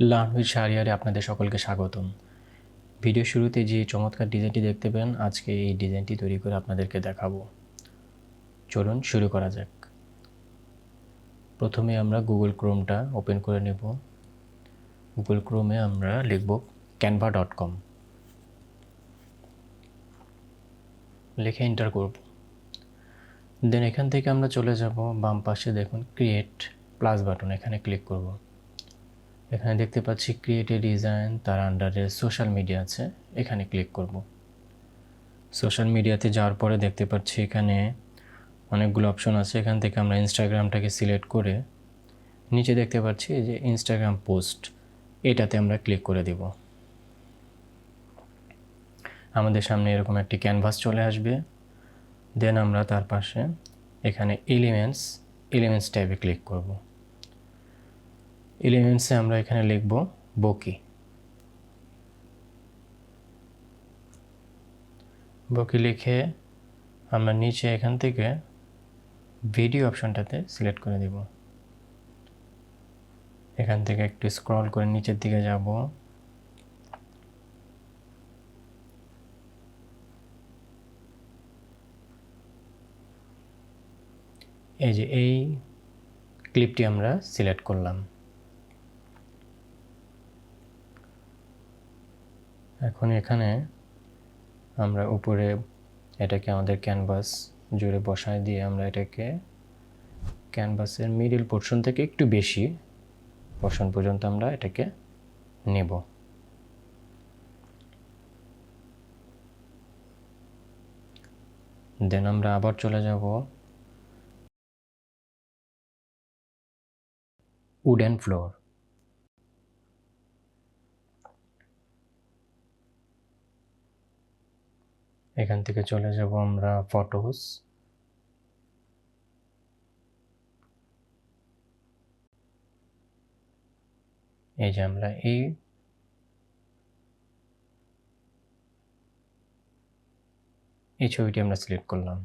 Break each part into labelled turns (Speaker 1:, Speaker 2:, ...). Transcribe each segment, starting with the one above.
Speaker 1: Learn with শাহরিয়ারে আপনাদের সকলকে স্বাগতম। ভিডিও শুরুতে যে চমৎকার ডিজাইনটি দেখতে পেন, আজকে এই ডিজাইনটি তৈরি করে আপনাদেরকে দেখাবো। চলুন শুরু করা যাক। প্রথমে আমরা গুগল ক্রোমটা ওপেন করে নেব। গুগল ক্রোমে আমরা লিখব canva.com, লিখে এন্টার করব। দেন এখান থেকে আমরা চলে যাব বাম পাশে, দেখুন ক্রিয়েট প্লাস বাটন, এখানে ক্লিক করব। এখানে দেখতে পাচ্ছি ক্রিয়েট এ ডিজাইন, তার আন্ডারে সোশ্যাল মিডিয়া আছে, এখানে ক্লিক করব। সোশ্যাল মিডিয়াতে যাওয়ার পরে দেখতে পাচ্ছি এখানে অনেকগুলো অপশন আছে। এখান থেকে আমরা ইনস্টাগ্রামটাকে সিলেক্ট করে নিচে দেখতে পাচ্ছি যে ইনস্টাগ্রাম পোস্ট, এটাতে আমরা ক্লিক করে দেব। আমাদের সামনে এরকম একটি ক্যানভাস চলে আসবে। দেন আমরা তার পাশে এখানে এলিমেন্টস ট্যাবে ক্লিক করব। এলিমেন্টসে আমরা এখানে লিখব বকি লিখে আমরা নিচে এখান থেকে ভিডিও অপশনটাতে সিলেক্ট করে দেব। এখান থেকে একটু স্ক্রল করে নিচের দিকে যাব। এই যে এই ক্লিপটি আমরা সিলেক্ট করলাম। এখন এখানে আমরা উপরে এটাকে আমাদের ক্যানভাস জুড়ে বসায় দিয়ে আমরা এটাকে ক্যানভাসের মিডল পোর্শন থেকে একটু বেশি পোর্শন পর্যন্ত আমরা এটাকে নেব। দেন আমরা আবার চলে যাব উডেন ফ্লোর। এখান থেকে চলে যাব আমরা ফটোস। এই যে আমরা এই ছবিটি আমরা সিলেক্ট করলাম।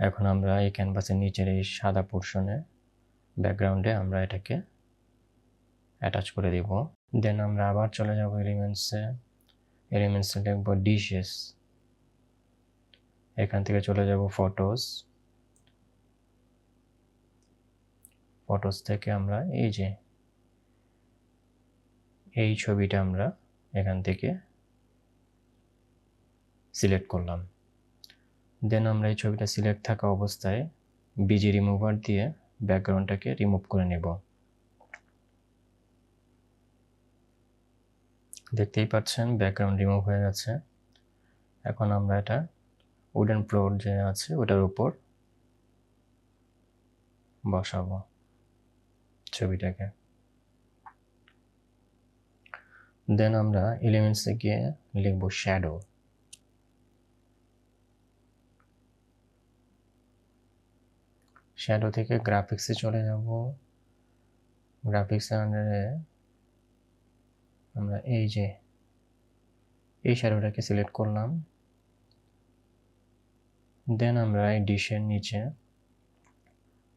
Speaker 1: এখন আমরা এই ক্যানভাসের নিচের এই সাদা পোর্শনে ব্যাকগ্রাউন্ডে আমরা এটাকে অ্যাটাচ করে দেব। দেন আমরা আবার চলে যাব এলিমেন্টসে লিখব ডিশেস। এখান থেকে চলে যাব ফটোস থেকে আমরা এই যে এই ছবিটা আমরা এখান থেকে সিলেক্ট করলাম। দেন আমরা এই ছবিটা সিলেক্ট থাকা অবস্থায় বিজি রিমুভার দিয়ে ব্যাকগ্রাউন্ডটাকে রিমুভ করে নেব। দেখতেই পাচ্ছেন ব্যাকগ্রাউন্ড রিমুভ হয়ে গেছে। এখন আমরা এটা উডেন ফ্লোর যে আছে ওটার উপর বসাবো ছবিটাকে। দেন আমরা এলিমেন্টসে গিয়ে লিখব শ্যাডো। শ্যাডো থেকে গ্রাফিক্সে চলে যাব। গ্রাফিক্সের আন্ডারে আমরা এই যে এই শ্যাডোটাকে সিলেক্ট করলাম। দেন আমরা এই ডিশের নিচে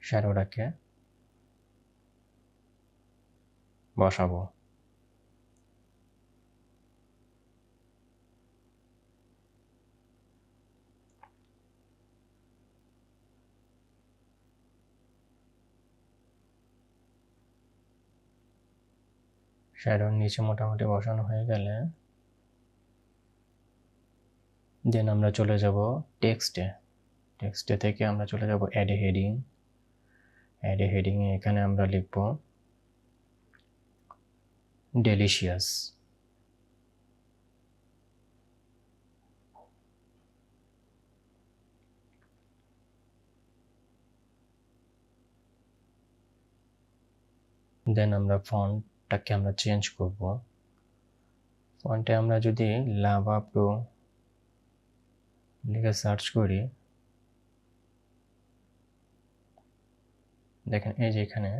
Speaker 1: শ্যাডোটাকে বসাবো। শ্যাডোর নিচে মোটামুটি বসানো হয়ে গেলে দেন আমরা চলে যাব টেক্সটে থেকে আমরা চলে যাব অ্যাড এ হেডিংয়ে এখানে আমরা লিখব ডেলিশিয়াস। দেন আমরা ফন্টটাকে আমরা চেঞ্জ করব। ফন্টে আমরা যদি লাভা প্রো লিখে সার্চ করি, দেখেন এই যে এখানে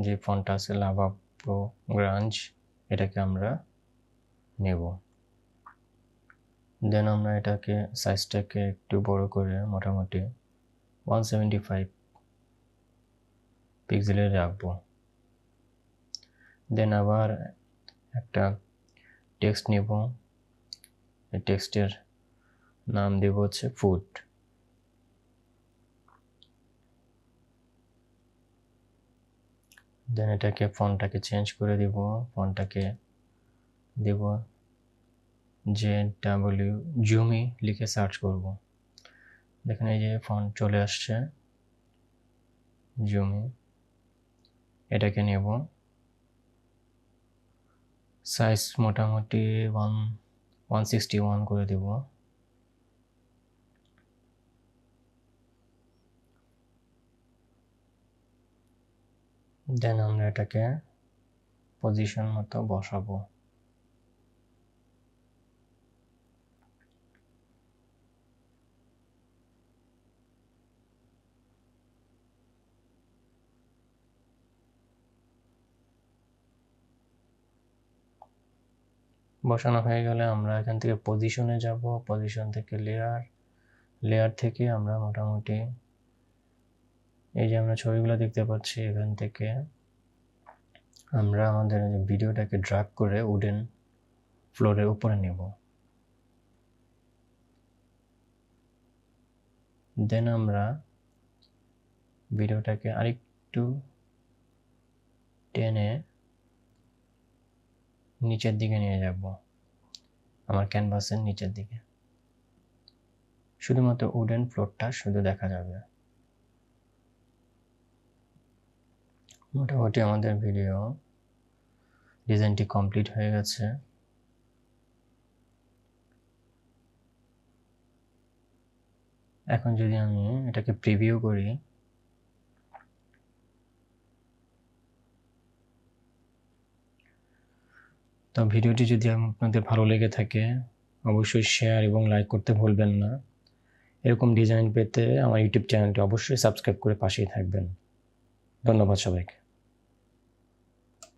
Speaker 1: যে ফন্টটা আছে লাভা প্রো গ্রাঞ্জ, এটাকে আমরা নেব। দেন আমরা এটাকে সাইজটাকে একটু বড় করে মোটামুটি 175 পিক্সেলে রাখবো। দেন আবার একটা টেক্সট নেব, এই টেক্সটের নাম দেব হচ্ছে ফুড। দেন এটাকে ফন্টটাকে চেঞ্জ করে দিব, ফন্টটাকে দেব JW জুমি লিখে সার্চ করব। দেখেন এই যে ফন্ট চলে আসছে জুমি। এটাকে নেব, সাইজ মোটামুটি 161 করে দেব। দেন আমরা এটাকে পজিশন মতো বসাবো। বসানো হয়ে গেলে আমরা এখান থেকে পজিশনে যাব, পজিশন থেকে লেয়ার থেকে আমরা মোটামুটি এই যে আমরা ছবিগুলো দেখতে পাচ্ছি, এখান থেকে আমরা আমাদের ভিডিওটাকে ড্র্যাগ করে উডেন ফ্লোরের উপরে নেব। দেন আমরা ভিডিওটাকে আরেকটু টেনে নিচের দিকে নিয়ে যাব, আমার ক্যানভাসের নিচের দিকে। শুধুমাত্র উডেন ফ্লোরটা শুধু দেখা যাবে। মোটামুটি আমাদের ভিডিও ডিজাইনটি কমপ্লিট হয়ে গেছে। এখন যদি আমি এটাকে প্রিভিউ করি, তো ভিডিওটি যদি আপনাদের ভালো লেগে থাকে অবশ্যই শেয়ার এবং লাইক করতে ভুলবেন না। এরকম ডিজাইন পেতে আমার ইউটিউব চ্যানেলটি অবশ্যই সাবস্ক্রাইব করে পাশেই থাকবেন। ধন্যবাদ সবাইকে।